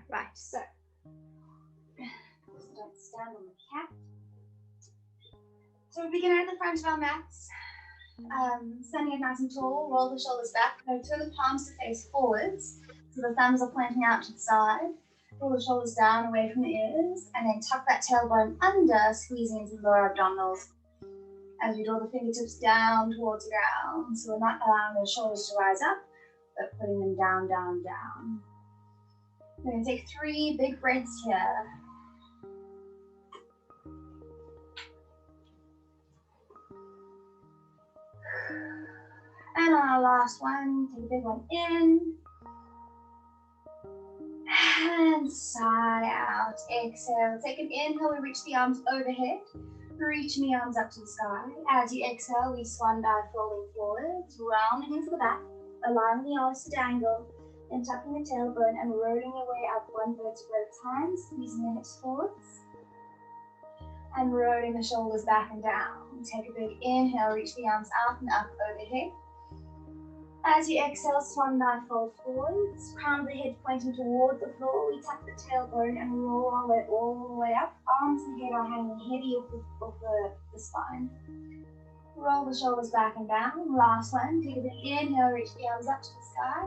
Right, so don't stand on the cat. So we begin at the front of our mats, standing up nice and tall, roll the shoulders back, turn the palms to face forwards, so the thumbs are pointing out to the side. Roll the shoulders down away from the ears, and then tuck that tailbone under, squeezing into the lower abdominals as we draw the fingertips down towards the ground. So we're not allowing the shoulders to rise up, but putting them down, down, down. We're going to take 3 big breaths here. And on our last one, take a big one in. And sigh out. Exhale. Take an inhale, we reach the arms overhead. Reaching the arms up to the sky. As you exhale, we swan dive, folding forwards, rounding into the back, allowing the arms to dangle, then tucking the tailbone and rolling your way up one vertebra at a time, squeezing the hips forwards, and rolling the shoulders back and down. Take a big inhale, reach the arms out and up overhead. As you exhale, swan dive, fold forwards, crown of the head pointing toward the floor. We tuck the tailbone and roll our way all the way up. Arms and head are hanging heavy off the spine. Roll the shoulders back and down. Last one, take a big inhale, reach the arms up to the sky.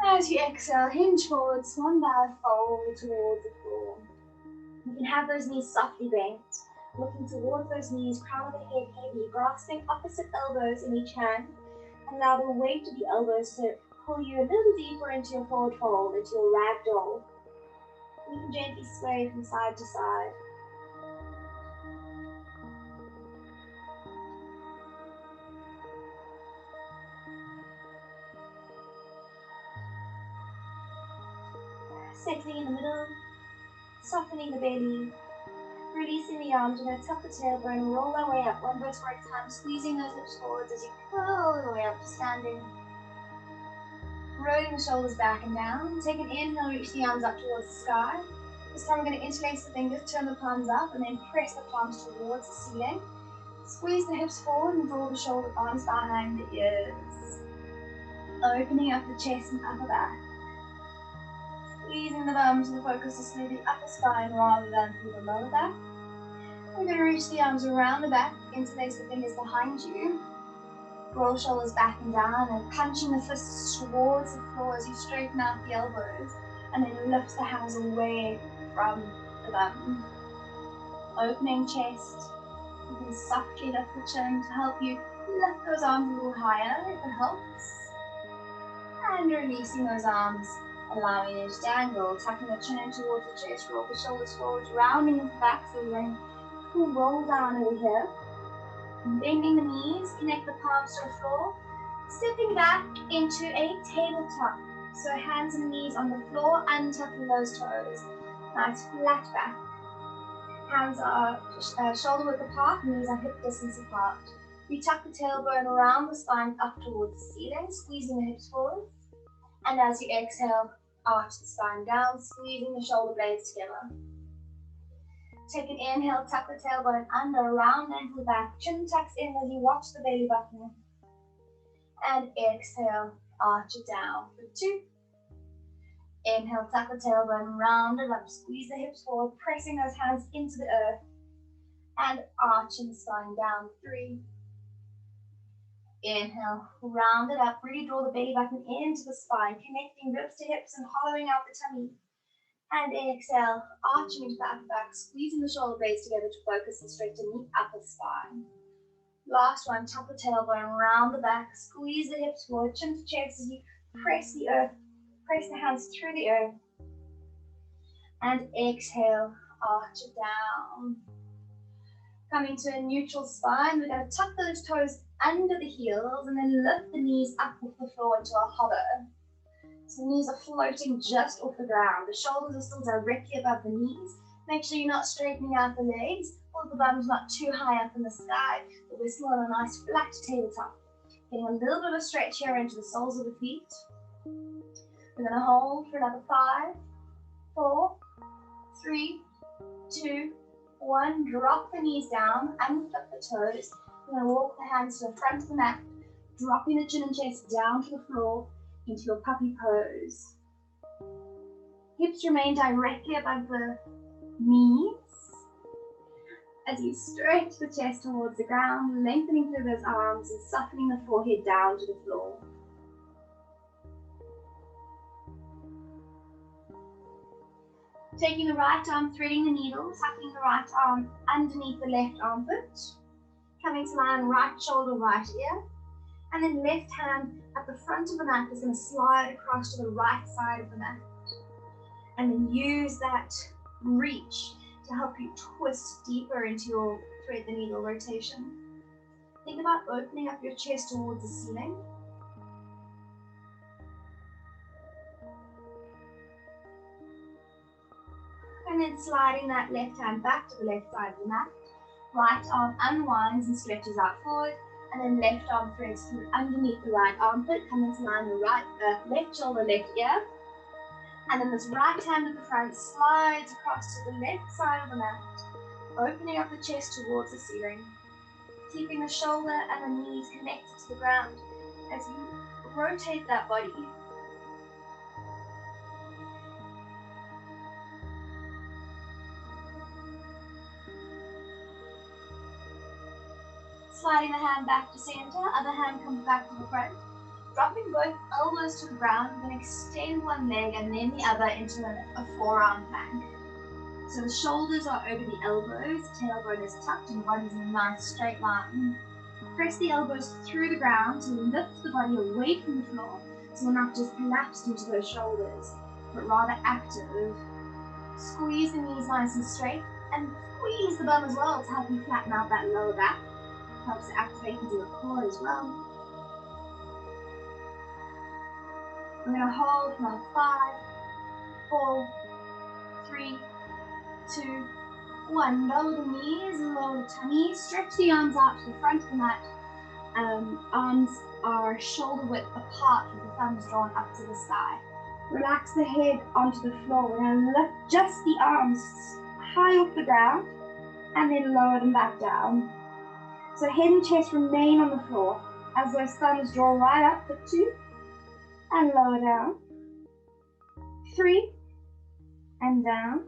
As you exhale, hinge forward, swan dive, fold towards the floor. You can have those knees softly bent, looking towards those knees, crown of the head heavy, grasping opposite elbows in each hand. Allow the weight of the elbows to pull you a little deeper into your forward fold, into your ragdoll. You can gently sway from side to side. Settling in the middle, softening the belly, releasing the arms. We're going to tuck the tailbone, roll our way up one vertebra at a time, squeezing those hips forwards as you curl all the way up to standing. Rolling the shoulders back and down. Take an inhale, reach the arms up towards the sky. This time we're going to interlace the fingers, turn the palms up, and then press the palms towards the ceiling. Squeeze the hips forward and draw the shoulder arms behind the ears. Opening up the chest and upper back. Squeezing the bum so the focus is through the upper spine rather than through the lower back. We're going to reach the arms around the back, interlace the fingers behind you. Roll shoulders back and down and punching the fists towards the floor as you straighten out the elbows and then lift the hands away from the bum. Opening chest. You can softly lift the chin to help you lift those arms a little higher if it helps. And releasing those arms, allowing it to dangle, tucking the chin in towards the chest, roll the shoulders forward, rounding into the back, so we're going to roll down over here. Bending the knees, connect the palms to the floor, stepping back into a tabletop. So hands and knees on the floor, untucking those toes. Nice flat back. Hands are shoulder width apart, knees are hip distance apart. We tuck the tailbone around the spine up towards the ceiling, squeezing the hips forward. And as you exhale, arch the spine down, squeezing the shoulder blades together. Take an inhale, tuck the tailbone under, round ankle back, chin tucks in as you watch the belly button. And exhale, arch it down for 2. Inhale, tuck the tailbone, round it up, squeeze the hips forward, pressing those hands into the earth. And arching the spine down, 3. Inhale, round it up, really draw the belly button into the spine, connecting ribs to hips and hollowing out the tummy. And exhale, arching into the upper back, squeezing the shoulder blades together to focus and straighten the upper spine. Last one, tuck the tailbone around the back, squeeze the hips forward, chin to chest as you press the earth, press the hands through the earth. And exhale, arch it down. Coming to a neutral spine, we're going to tuck those toes under the heels and then lift the knees up off the floor into a hover. So the knees are floating just off the ground. The shoulders are still directly above the knees. Make sure you're not straightening out the legs, or the bum's not too high up in the sky, but we're still on a nice flat tabletop. Getting a little bit of stretch here into the soles of the feet. We're going to hold for another 5, 4, 3, 2, 1. Drop the knees down and flip the toes. We're going to walk the hands to the front of the mat, dropping the chin and chest down to the floor into your puppy pose. Hips remain directly above the knees as you stretch the chest towards the ground, lengthening through those arms and softening the forehead down to the floor. Taking the right arm, threading the needle, tucking the right arm underneath the left armpit, coming to lie on right shoulder, right ear, and then left hand at the front of the mat is going to slide across to the right side of the mat. And then use that reach to help you twist deeper into your thread the needle rotation. Think about opening up your chest towards the ceiling. And then sliding that left hand back to the left side of the mat. Right arm unwinds and stretches out forward, and then left arm threads through underneath the right armpit, coming to line the left shoulder, left ear. And then this right hand at the front slides across to the left side of the mat, opening up the chest towards the ceiling, keeping the shoulder and the knees connected to the ground as you rotate that body. Sliding the hand back to center, other hand comes back to the front. Dropping both elbows to the ground, you're going to extend one leg and then the other into a forearm plank. So the shoulders are over the elbows, tailbone is tucked and the body's in a nice straight line. Press the elbows through the ground to lift the body away from the floor, so we're not just collapsed into those shoulders, but rather active. Squeeze the knees nice and straight, and squeeze the bum as well to help you flatten out that lower back. Helps to activate into the core as well. We're going to hold for 5, 4, 3, 2, 1. Lower the knees, lower the tummy. Stretch the arms out to the front of the mat. Arms are shoulder width apart with the thumbs drawn up to the sky. Relax the head onto the floor. We're going to lift just the arms high off the ground and then lower them back down. So head and chest remain on the floor as those thumbs draw right up for 2 and lower down, 3 and down,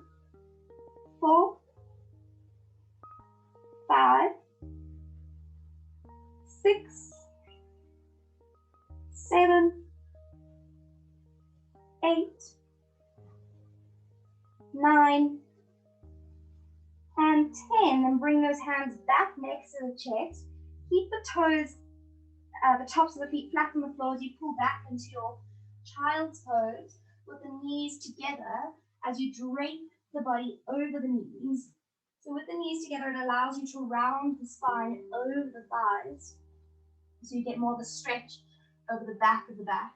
4, 5, 6, 7, 8, 9, and 10, and bring those hands back next to the chest. Keep the toes, the tops of the feet flat on the floor as you pull back into your child's pose with the knees together as you drape the body over the knees. So with the knees together, it allows you to round the spine over the thighs, so you get more of a stretch over the back of the back.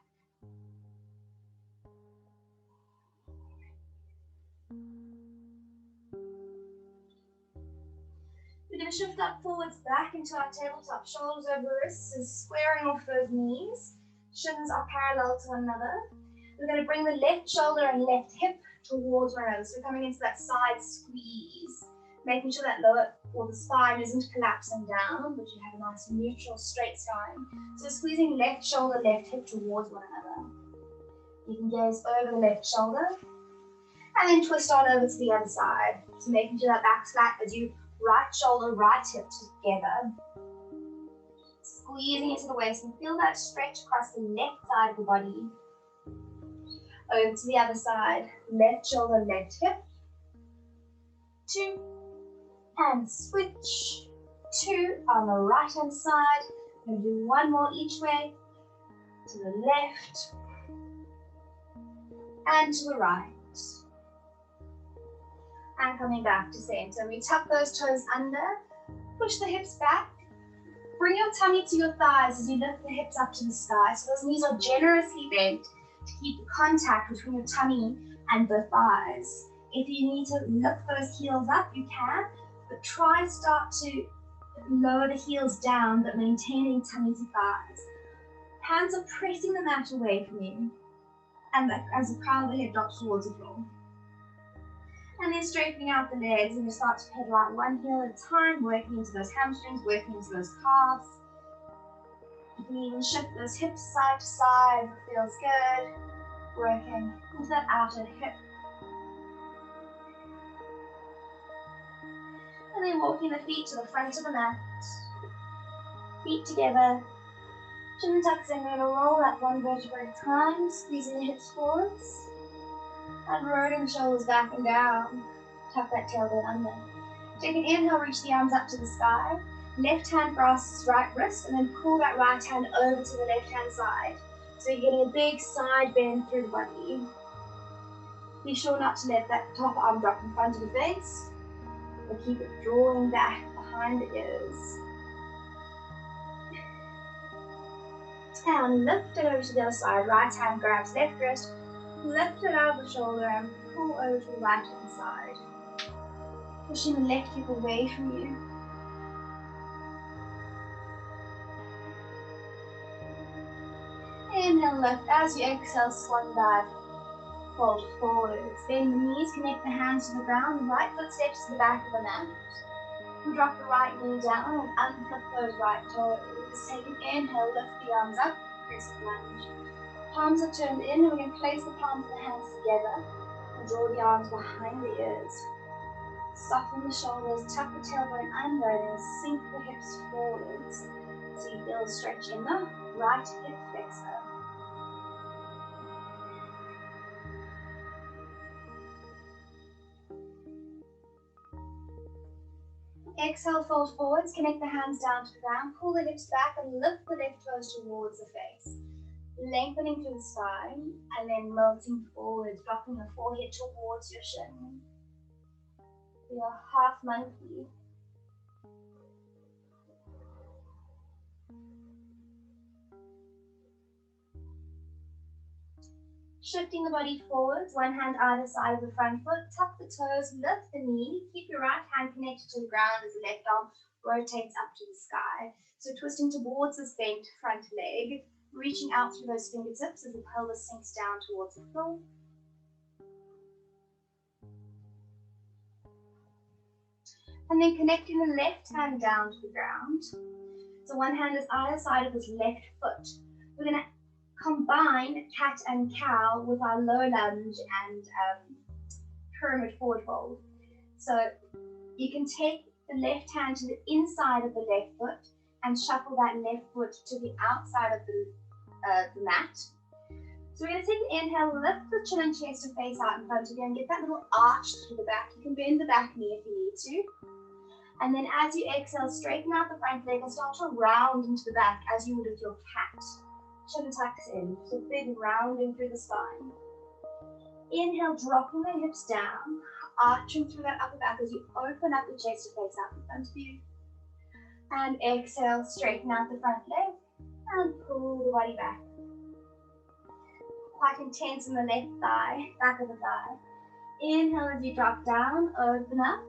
We're going to shift up forwards back into our tabletop, shoulders over wrists, and squaring off those knees. Shins are parallel to one another. We're going to bring the left shoulder and left hip towards one another. So coming into that side squeeze, making sure that lower or the spine isn't collapsing down, but you have a nice neutral straight spine. So squeezing left shoulder, left hip towards one another. You can gaze over the left shoulder and then twist on over to the other side. So making sure that back's flat as you right shoulder, right hip together. Squeezing into the waist and feel that stretch across the left side of the body. Over to the other side, left shoulder, left hip. 2, and switch. 2 on the right hand side. We're going to do 1 more each way. To the left and to the right. And coming back to center. We tuck those toes under, push the hips back, bring your tummy to your thighs as you lift the hips up to the sky. So those knees are generously bent to keep the contact between your tummy and the thighs. If you need to lift those heels up, you can, but try to start to lower the heels down, but maintaining tummy to thighs. Hands are pressing the mat away from you, and as the crown of the head drops towards the floor. And then straightening out the legs, and you start to pedal out one heel at a time, working into those hamstrings, working into those calves. You can even shift those hips side to side, feels good. Working into that outer hip And then walking the feet to the front of the mat. Feet together. Chin tucks in, we're going to roll that one vertebra at a time, squeezing the hips forwards. And rolling the shoulders back and down. Tuck that tailbone under. Take an inhale, reach the arms up to the sky. Left hand grasps right wrist, and then pull that right hand over to the left hand side. So you're getting a big side bend through the body. Be sure not to let that top arm drop in front of the face, but keep it drawing back behind the ears. And lift it over to the other side. Right hand grabs left wrist, lift it out of the shoulder and pull over to the right hand side. Pushing the left hip away from you. Inhale, lift. As you exhale, swan dive. Fold forwards. Bend the knees, connect the hands to the ground. Right foot steps to the back of the mat. And drop the right knee down and unflip those right toes. Take an inhale, lift the arms up, crescent lunge. Palms are turned in, and we're going to place the palms of the hands together and draw the arms behind the ears. Soften the shoulders, tuck the tailbone under, and sink the hips forwards. So you feel a stretch in the right hip flexor. Exhale, fold forwards, connect the hands down to the ground, pull the hips back and lift the left toes towards the face. Lengthening through the spine and then melting forward, dropping the forehead towards your shin. Your half monkey. Shifting the body forwards, one hand either side of the front foot, tuck the toes, lift the knee, keep your right hand connected to the ground as the left arm rotates up to the sky. So twisting towards this bent front leg, reaching out through those fingertips as the pelvis sinks down towards the floor. And then connecting the left hand down to the ground. So one hand is either side of this left foot. We're going to combine cat and cow with our low lunge and pyramid forward fold. So you can take the left hand to the inside of the left foot and shuffle that left foot to the outside of the mat. So we're going to take an inhale, lift the chin and chest to face out in front of you and get that little arch through the back. You can bend the back knee if you need to. And then as you exhale, straighten out the front leg and start to round into the back as you would with your cat. Chin tucks in, so big rounding through the spine. Inhale, dropping the hips down, arching through that upper back as you open up the chest to face out in front of you. And exhale, straighten out the front leg and pull the body back. Quite intense in the left thigh, back of the thigh. Inhale as you drop down, open up.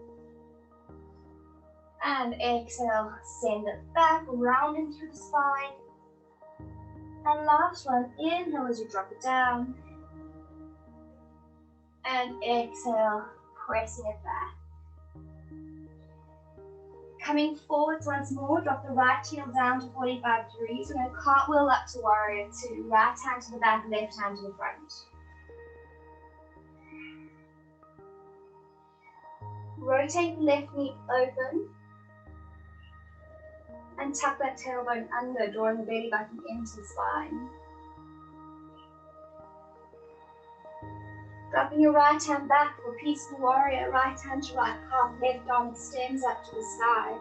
And exhale, send it back, rounding through the spine. And last one, inhale as you drop it down. And exhale, pressing it back. Coming forwards once more, drop the right heel down to 45 degrees. We're going to cartwheel up to warrior two. Right hand to the back, left hand to the front. Rotate the left knee open. And tuck that tailbone under, drawing the belly button into the spine. Dropping your right hand back for peaceful warrior, right hand to right calf, left arm extends up to the sky.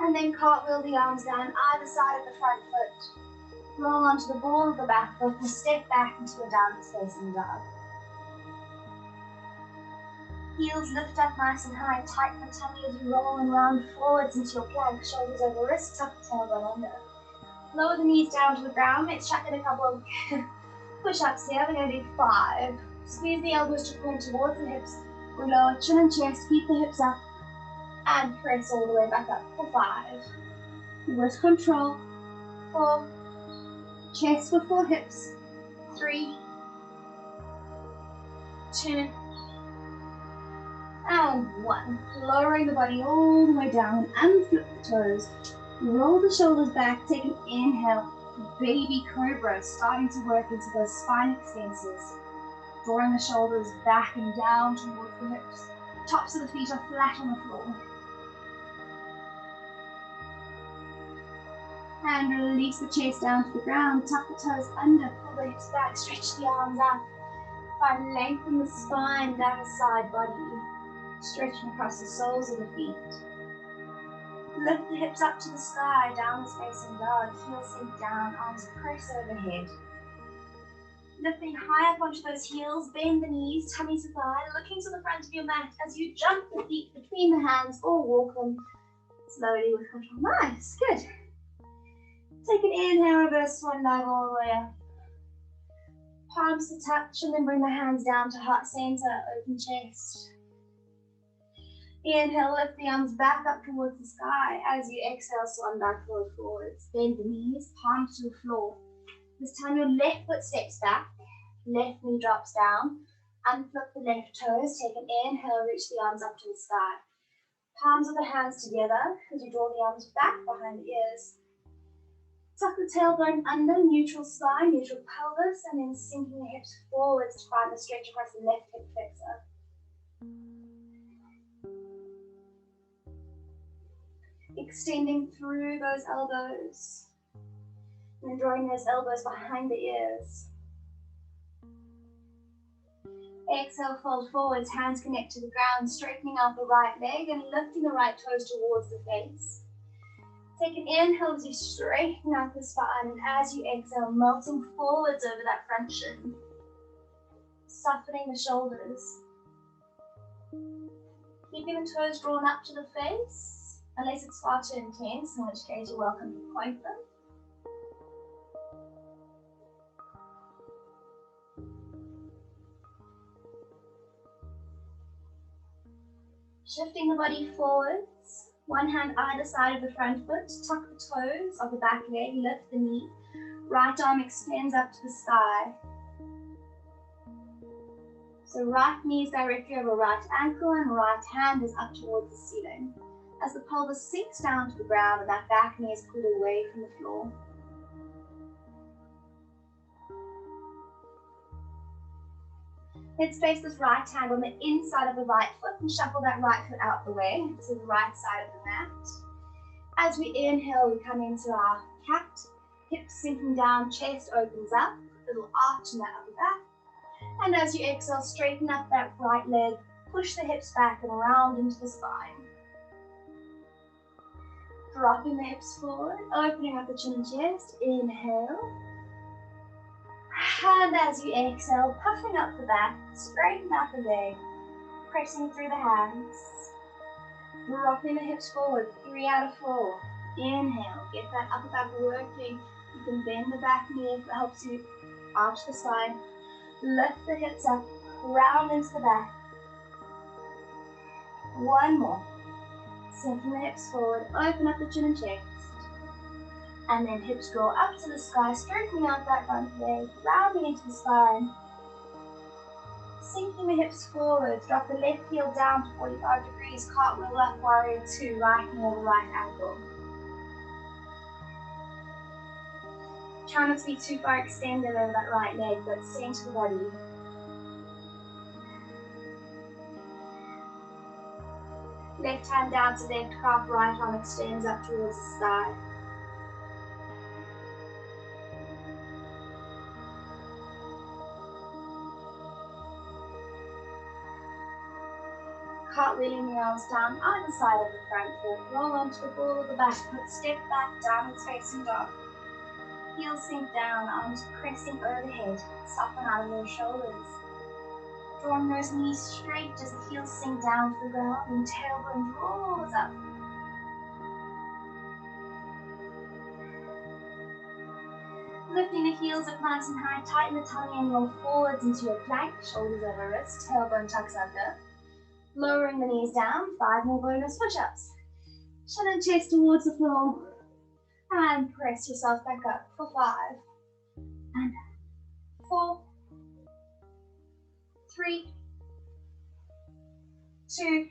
And then cartwheel the arms down either side of the front foot. Roll onto the ball of the back foot and step back into a downward facing dog. Heels lift up nice and high, tighten the tummy as you roll and round forwards into your plank, shoulders over wrists, tuck the tailbone under. Lower the knees down to the ground. Let's chuck in a couple of push-ups here. We're going to do 5. Squeeze the elbows to point towards the hips. We lower chin and chest, keep the hips up, and press all the way back up for 5. With control. 4. Chest before hips. 3. 2. And 1. Lowering the body all the way down, unflip the toes. Roll the shoulders back, take an inhale, baby cobra, starting to work into those spine extensors, drawing the shoulders back and down towards the hips. Tops of the feet are flat on the floor. And release the chest down to the ground, tuck the toes under, pull the hips back, stretch the arms out. Find length in the spine down the side body, stretching across the soles of the feet. Lift the hips up to the sky, down the facing dog, heels sink down, arms press overhead. Lifting high up onto those heels, bend the knees, tummy to thigh, looking to the front of your mat as you jump the feet between the hands or walk them slowly with control. Nice, good. Take an inhale, reverse swan dive all the way up. Palms to touch and then bring the hands down to heart center, open chest. Inhale, lift the arms back up towards the sky. As you exhale, swan dive forwards. Bend the knees, palms to the floor. This time your left foot steps back, left knee drops down. Unflip the left toes, take an inhale, reach the arms up to the sky. Palms of the hands together as you draw the arms back behind the ears. Tuck the tailbone under, neutral spine, neutral pelvis, and then sinking the hips forwards to find the stretch across the left hip flexor. Extending through those elbows. And then drawing those elbows behind the ears. Exhale, fold forwards, hands connect to the ground, straightening out the right leg and lifting the right toes towards the face. Take an inhale as you straighten out the spine, and as you exhale, melting forwards over that front shin. Softening the shoulders. Keeping the toes drawn up to the face, unless it's far too intense, in which case you're welcome to point them. Shifting the body forwards, one hand either side of the front foot, tuck the toes of the back leg, lift the knee, right arm extends up to the sky. So right knee is directly over right ankle and right hand is up towards the ceiling. As the pelvis sinks down to the ground and that back knee is pulled away from the floor. Let's place this right hand on the inside of the right foot and shuffle that right foot out the way to the right side of the mat. As we inhale, we come into our cat, hips sinking down, chest opens up, little arch in that upper back. And as you exhale, straighten up that right leg, push the hips back and round into the spine. Dropping the hips forward, opening up the chin and chest, inhale. And as you exhale, puffing up the back, straighten out the leg, pressing through the hands. Dropping the hips forward, 3 out of 4. Inhale, get that upper back working. You can bend the back knee if it helps you arch the spine. Lift the hips up, round into the back. One more. Sinking the hips forward, open up the chin and chest. And then hips draw up to the sky, straightening out that front leg, rounding into the spine. Sinking the hips forward, drop the left heel down to 45 degrees, cartwheel up, warrior 2, right knee over right ankle. Try not to be too far extended over that right leg, but center the body. Left hand down to left calf, right arm extends up towards the sky. Cartwheeling the arms down either side of the front foot, roll onto the ball of the back foot, step back, downwards facing dog. Heels sink down, arms pressing overhead, soften out of those shoulders. Drawing those knees straight as the heels sink down to the ground and tailbone draws up. Lifting the heels up nice and high, tighten the tummy and roll forwards into your plank, shoulders over wrists, tailbone tucks under. Lowering the knees down, 5 more bonus push-ups. Chin and chest towards the floor. And press yourself back up for 5. And 4. 3. 2.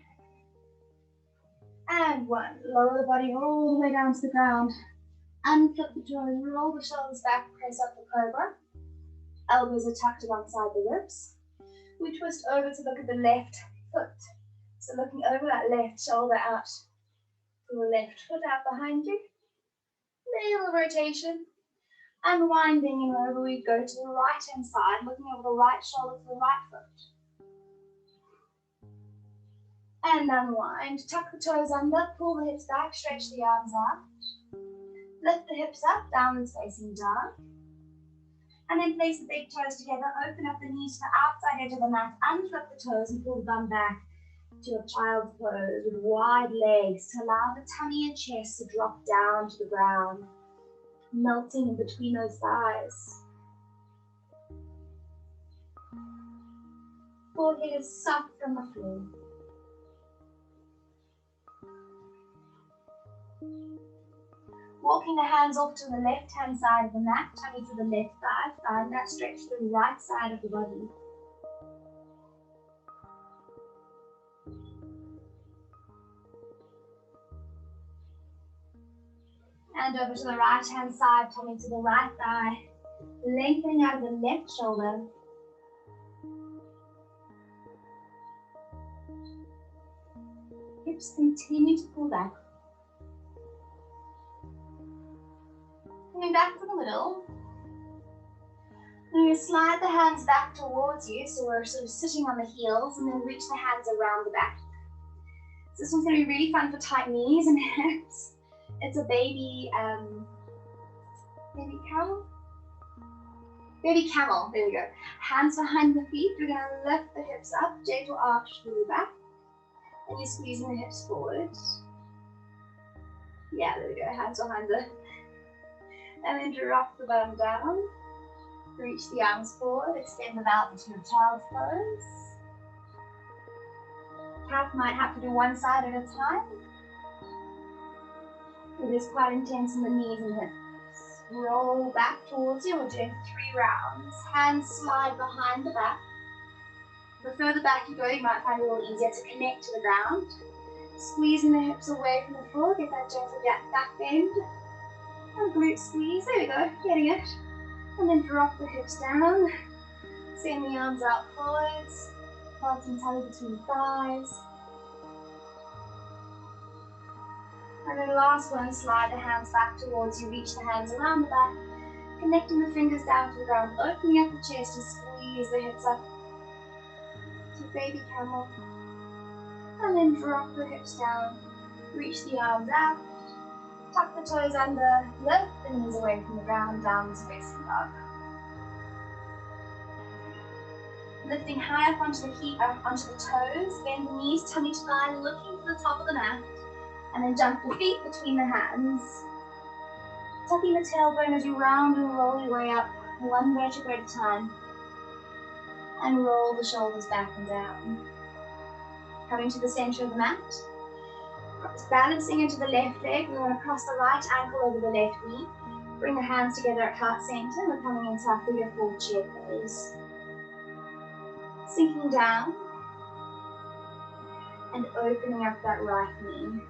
And 1. Lower the body all the way down to the ground. Unflip the toes, roll the shoulders back, press up the cobra. Elbows are tucked alongside the ribs. We twist over to look at the left foot. So looking over that left shoulder out, pull the left foot out behind you. Little rotation. Unwinding and over we go to the right hand side, looking over the right shoulder to the right foot. And unwind. Tuck the toes under, pull the hips back, stretch the arms out. Lift the hips up, downwards facing dog. And then place the big toes together, open up the knees to the outside edge of the mat, unflip the toes and pull the bum back to a child's pose with wide legs to allow the tummy and chest to drop down to the ground, melting in between those thighs. Forehead is soft on the floor. Walking the hands off to the left-hand side of the mat, tummy to the left thigh, find that stretch to the right side of the body. And over to the right-hand side, tummy to the right thigh, lengthening out of the left shoulder. Hips continue to pull back. Coming back to the middle. Then you slide the hands back towards you, so we're sort of sitting on the heels, and then reach the hands around the back. So this one's going to be really fun for tight knees and hips. It's a baby camel? Baby camel, there we go. Hands behind the feet, we're going to lift the hips up, gentle arch through the back. And you're squeezing the hips forward. Yeah, there we go, hands behind the... And then drop the bum down. Reach the arms forward, extend them out into a child's pose. Cat might have to do one side at a time. It is quite intense in the knees and hips. Roll back towards you, we're doing 3 rounds. Hands slide behind the back. The further back you go, you might find it a little easier to connect to the ground. Squeezing the hips away from the floor, get that gentle back bend. And glute squeeze, there we go, getting it. And then drop the hips down. Send the arms out forwards. Planting tummy between the thighs. And then last one, slide the hands back towards you, reach the hands around the back, connecting the fingers down to the ground, opening up the chest and squeeze the hips up to baby camel. And then drop the hips down, reach the arms out, tuck the toes under, lift the knees away from the ground, downwards facing dog. Lifting high up onto the toes, bend the knees, tummy to thigh, looking to the top of the mat. And then jump the feet between the hands. Tucking the tailbone as you round and roll your way up, one vertebra at a time. And roll the shoulders back and down. Coming to the center of the mat. Balancing into the left leg, we're going to cross the right ankle over the left knee. Bring the hands together at heart center. We're coming into our figure 4 chair pose. Sinking down. And opening up that right knee.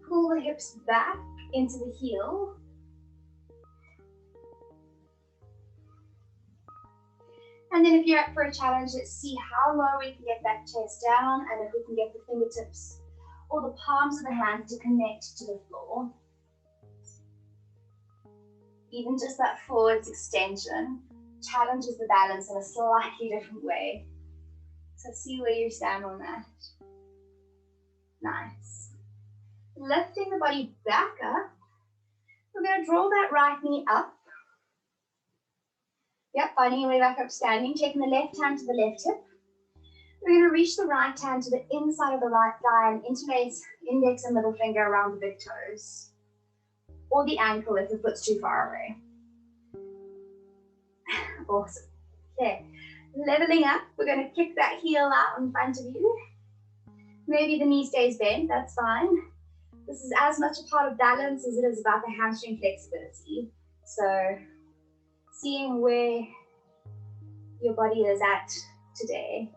Pull the hips back into the heel. And then if you're up for a challenge, let's see how low we can get that chest down and if we can get the fingertips or the palms of the hands to connect to the floor. Even just that forwards extension challenges the balance in a slightly different way. So see where you stand on that. Nice. Lifting the body back up, we're going to draw that right knee up. Yep, finding your way back up standing, taking the left hand to the left hip. We're going to reach the right hand to the inside of the right thigh and interlace index and middle finger around the big toes. Or the ankle if the foot's too far away. Awesome. Okay, leveling up, we're going to kick that heel out in front of you. Maybe the knee stays bent, that's fine. This is as much a part of balance as it is about the hamstring flexibility. So, seeing where your body is at today.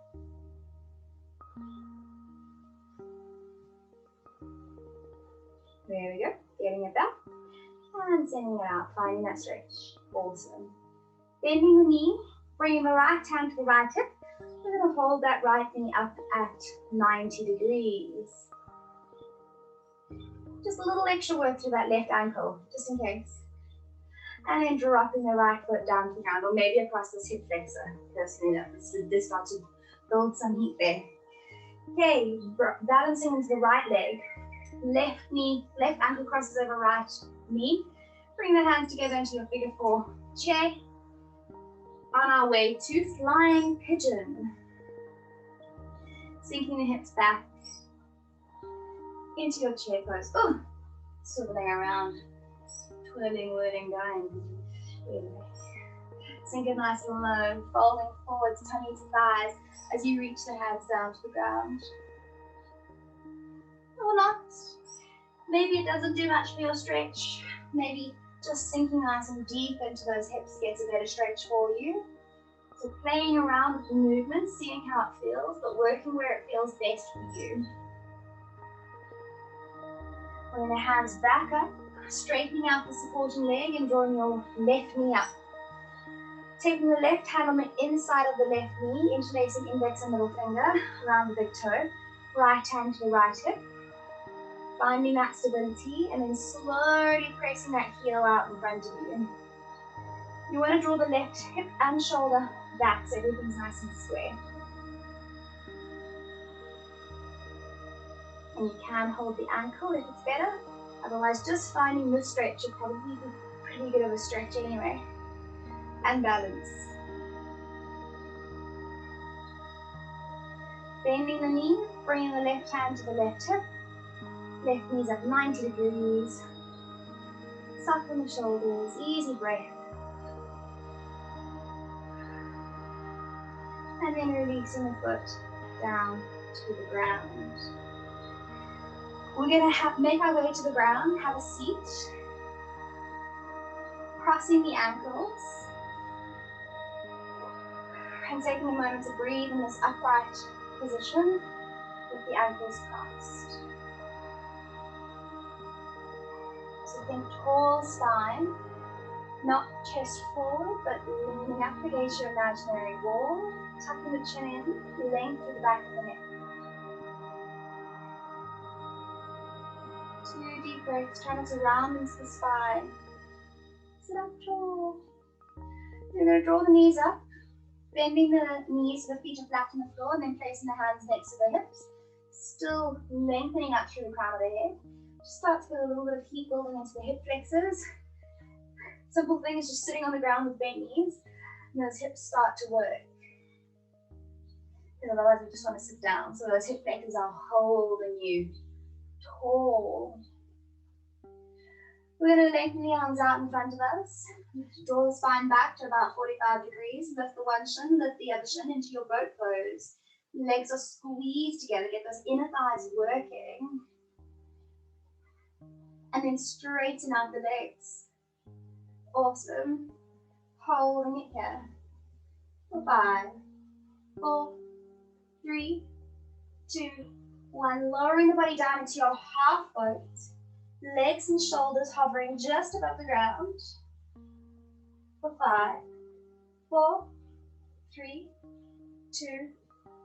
There we go. getting it back and sending it out, finding that stretch. Awesome. Bending the knee, bringing the right hand to the right hip. We're going to hold that right knee up at 90 degrees. Just a little extra work through that left ankle, just in case. And then dropping the right foot down to the ground, or maybe across this hip flexor. Personally, this starts to build some heat there. Okay, balancing into the right leg. Left knee, left ankle crosses over right knee. Bring the hands together into your figure four chair. On our way to flying pigeon. Sinking the hips back into your chair pose. Oh, swiveling around, twirling, whirling, going. Sink it nice and low, folding forwards, tummy to thighs as you reach the hands down to the ground. Or not. Maybe it doesn't do much for your stretch. Maybe just sinking nice and deep into those hips gets a better stretch for you. So playing around with the movement, seeing how it feels, but working where it feels best for you. Bring the hands back up, straightening out the supporting leg and drawing your left knee up. Taking the left hand on the inside of the left knee, interlacing index and middle finger around the big toe. Right hand to the right hip. Finding that stability and then slowly pressing that heel out in front of you. You want to draw the left hip and shoulder back so everything's nice and square. And you can hold the ankle if it's better. Otherwise, just finding this stretch will probably be pretty good of a stretch anyway. And balance. Bending the knee, bringing the left hand to the left hip. Left knees up 90 degrees. Soften the shoulders, easy breath. And then releasing the foot down to the ground. We're going to make our way to the ground, have a seat. Crossing the ankles. And taking a moment to breathe in this upright position with the ankles crossed. So think tall spine, not chest forward, but leaning up against your imaginary wall, tucking the chin in, length through the back of the neck. 2 deep breaths, trying to round into the spine. Sit up tall. You're going to draw the knees up, bending the knees so the feet are flat on the floor, and then placing the hands next to the hips. Still lengthening up through the crown of the head. Just start to get a little bit of heat building into the hip flexors. Simple thing is just sitting on the ground with bent knees, and those hips start to work. Because otherwise we just want to sit down. So those hip flexors are holding you tall. We're going to lengthen the arms out in front of us. Draw the spine back to about 45 degrees. Lift the one shin, lift the other shin into your boat pose. Legs are squeezed together. Get those inner thighs working. And then straighten out the legs. Awesome. Holding it here. For 5, 4, 3, 2, 1. Lowering the body down into your half boat. Legs and shoulders hovering just above the ground. For 5, 4, 3, 2,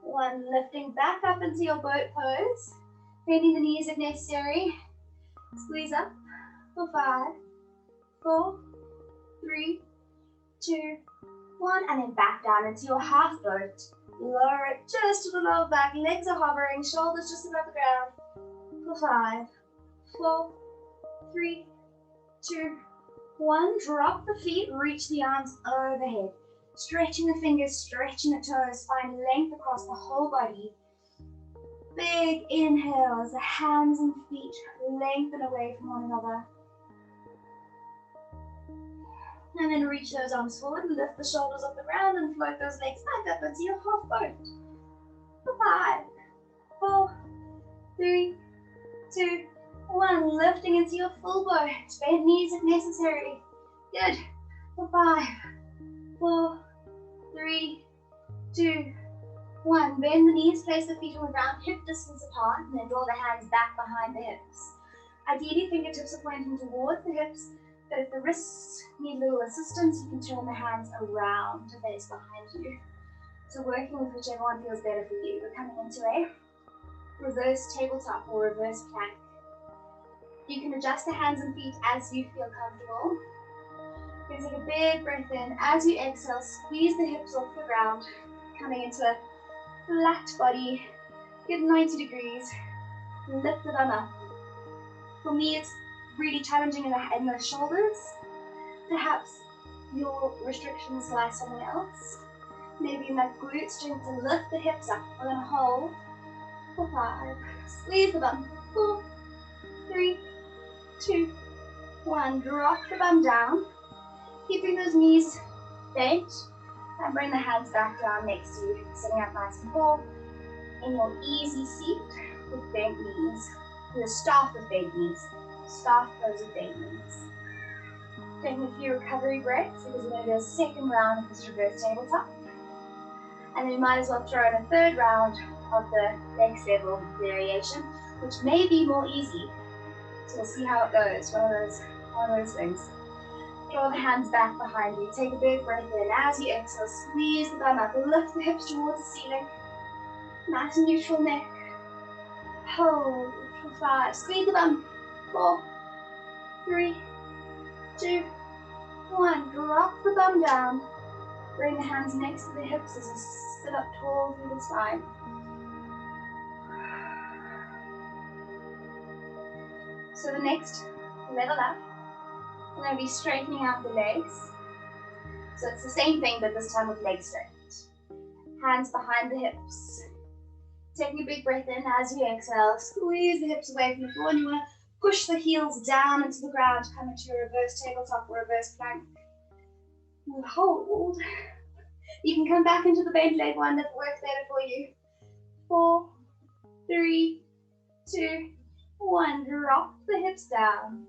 1. Lifting back up into your boat pose. Bending the knees if necessary. Squeeze up. For 5, 4, 3, 2, 1. And then back down into your half boat. Lower it just to the lower back. Legs are hovering. Shoulders just above the ground. For 5, 4, 3, 2, 1. Drop the feet. Reach the arms overhead. Stretching the fingers, stretching the toes. Find length across the whole body. Big inhale as the hands and feet lengthen away from one another. And then reach those arms forward, lift the shoulders off the ground and float those legs back up into your half boat. For 5, 4, 3, 2, 1. Lifting into your full boat. Bend knees if necessary. Good. For 5, 4, 3, 2, 1. Bend the knees, place the feet on the ground, hip distance apart, and then draw the hands back behind the hips. Ideally, fingertips are pointing towards the hips, but if the wrists need little assistance, you can turn the hands around to face behind you. So working with whichever one feels better for you. We're coming into a reverse tabletop or reverse plank. You can adjust the hands and feet as you feel comfortable. You can take a big breath in. As you exhale, squeeze the hips off the ground, coming into a flat body. Get 90 degrees. Lift the bum up. For me, it's really challenging in the shoulders. Perhaps your restrictions lie somewhere else. Maybe in that glute strength to lift the hips up. We're going to hold for 5. Squeeze the bum. 4, 3, 2, 1. Drop the bum down. Keeping those knees bent. And bring the hands back down next to you. Sitting up nice and tall. In your easy seat with bent knees. Your staff with bent knees. Staff pose with bent knees. Taking a few recovery breaths because we're going to do a second round of this reverse tabletop. And then you might as well throw in a third round of the next level variation, which may be more easy. So we'll see how it goes. One of those things. Draw the hands back behind you. Take a big breath in. As you exhale, squeeze the bum up. Lift the hips towards the ceiling. Nice and neutral neck. Hold for 5. Squeeze the bum. 4, 3, 2, 1. Drop the bum down. Bring the hands next to the hips as you sit up tall through the spine. So the next level up, we're going to be straightening out the legs. So it's the same thing, but this time with legs straight. Hands behind the hips. Taking a big breath in as you exhale. Squeeze the hips away from the floor, and you want to push the heels down into the ground to come into a reverse tabletop or reverse plank. And hold. You can come back into the bent leg one that works better for you. 4, 3, 2, 1. Drop the hips down.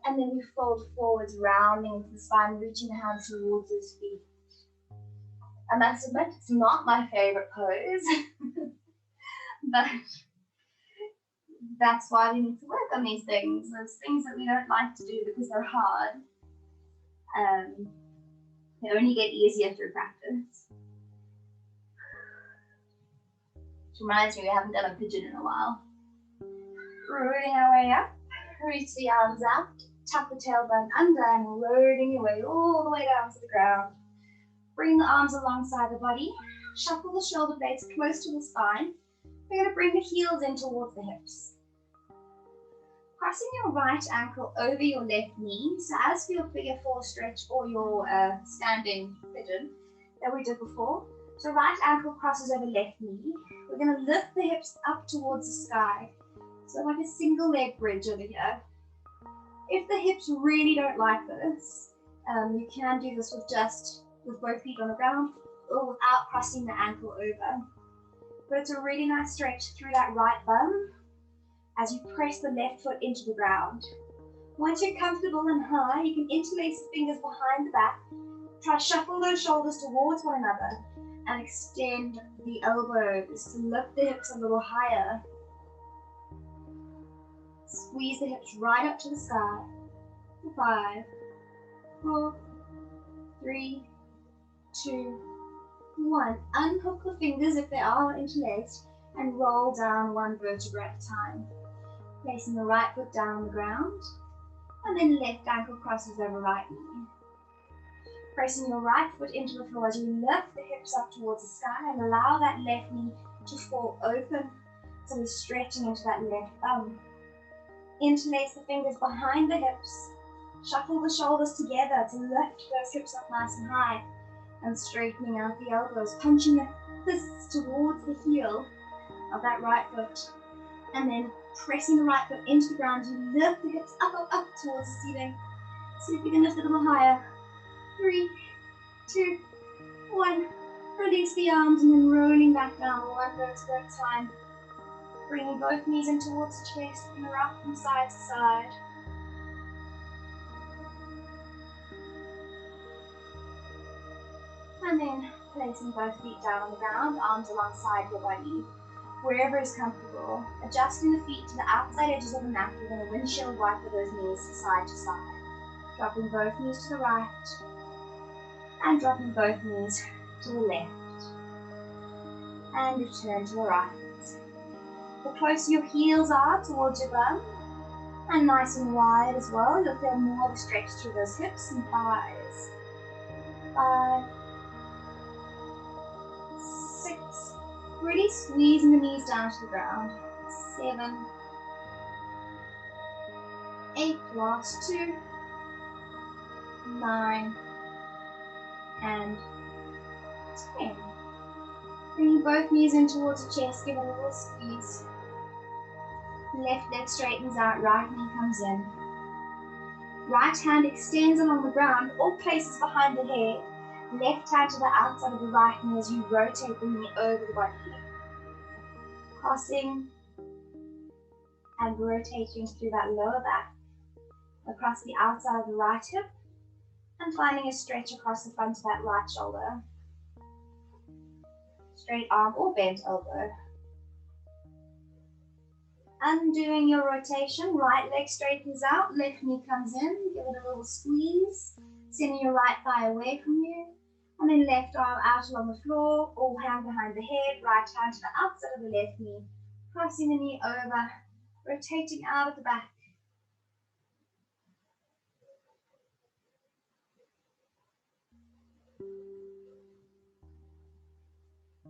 And then we fold forwards, rounding into the spine, reaching the hands towards those feet. I must admit, it's not my favorite pose. But that's why we need to work on these things. Those things that we don't like to do because they're hard. They only get easier through practice. Which reminds me, we haven't done a pigeon in a while. Rooting our way up, reach the arms out, tuck the tailbone under and loading your way all the way down to the ground. Bring the arms alongside the body, shuffle the shoulder blades close to the spine. We're going to bring the heels in towards the hips. Crossing your right ankle over your left knee, so as for your figure 4 stretch or your standing pigeon that we did before. So right ankle crosses over left knee. We're going to lift the hips up towards the sky. So like a single leg bridge over here. If the hips really don't like this, you can do this with both feet on the ground or without crossing the ankle over. But it's a really nice stretch through that right bum as you press the left foot into the ground. Once you're comfortable and high, you can interlace the fingers behind the back. Try shuffle those shoulders towards one another and extend the elbows to lift the hips a little higher. Squeeze the hips right up to the sky. 5, 4, 3, 2, 1. Unhook the fingers if they are interlaced and roll down one vertebra at a time. Placing the right foot down on the ground and then left ankle crosses over right knee. Pressing your right foot into the floor as you lift the hips up towards the sky and allow that left knee to fall open. So we're stretching into that left bum. Interlace the fingers behind the hips. Shuffle the shoulders together to lift those hips up nice and high. And straightening out the elbows, punching the fists towards the heel of that right foot. And then pressing the right foot into the ground, you lift the hips up towards the ceiling. See if you can lift it a little higher. 3, 2, 1. Release the arms and then rolling back down one vertebra at a time. Bringing both knees in towards the chest and rock from side to side. And then placing both feet down on the ground, arms alongside your body. wherever is comfortable, adjusting the feet to the outside edges of the mat with a windshield wiper those knees side to side, dropping both knees to the right and dropping both knees to the left, and return to the right. The closer your heels are towards your bum, and nice and wide as well, you'll feel more of a stretch through those hips and thighs. 5, 6, really squeezing the knees down to the ground. 7, 8, last 2, 9, and 10. Bringing both knees in towards the chest, give it a little squeeze. Left leg straightens out, right knee comes in. Right hand extends along the ground or places behind the head. Left hand to the outside of the right knee as you rotate the knee over the body. Crossing and rotating through that lower back, across the outside of the right hip, and finding a stretch across the front of that right shoulder. Straight arm or bent elbow. Undoing your rotation, right leg straightens out, left knee comes in, give it a little squeeze, sending your right thigh away from you, and then left arm out along the floor, or hand behind the head, right hand to the outside of the left knee, crossing the knee over, rotating out of the back.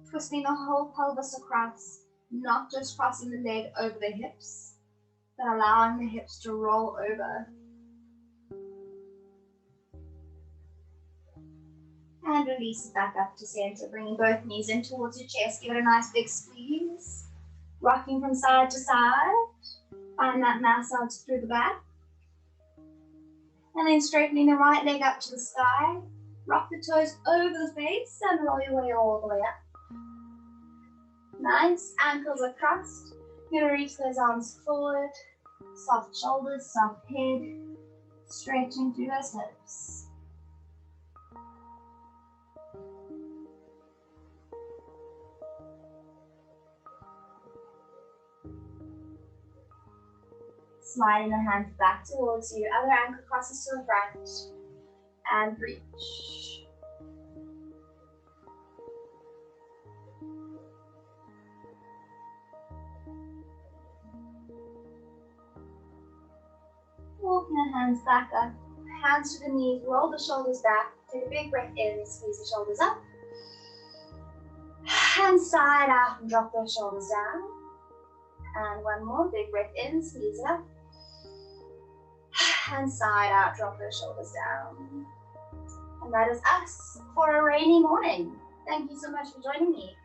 Twisting the whole pelvis across, not just crossing the leg over the hips, but allowing the hips to roll over. And release it back up to center, bringing both knees in towards your chest. Give it a nice big squeeze. Rocking from side to side. Find that massage through the back. And then straightening the right leg up to the sky. Rock the toes over the face and roll your way all the way up. Nice, ankles are crossed. You're going to reach those arms forward. Soft shoulders, soft head. Stretching through those hips. Sliding the hands back towards you. Other ankle crosses to the front. And reach. Walking the hands back up. Hands to the knees. Roll the shoulders back. Take a big breath in. Squeeze the shoulders up. And side out and drop those shoulders down. And one more. Big breath in. Squeeze it up. And side out, drop those shoulders down. And that is us for a rainy morning. Thank you so much for joining me.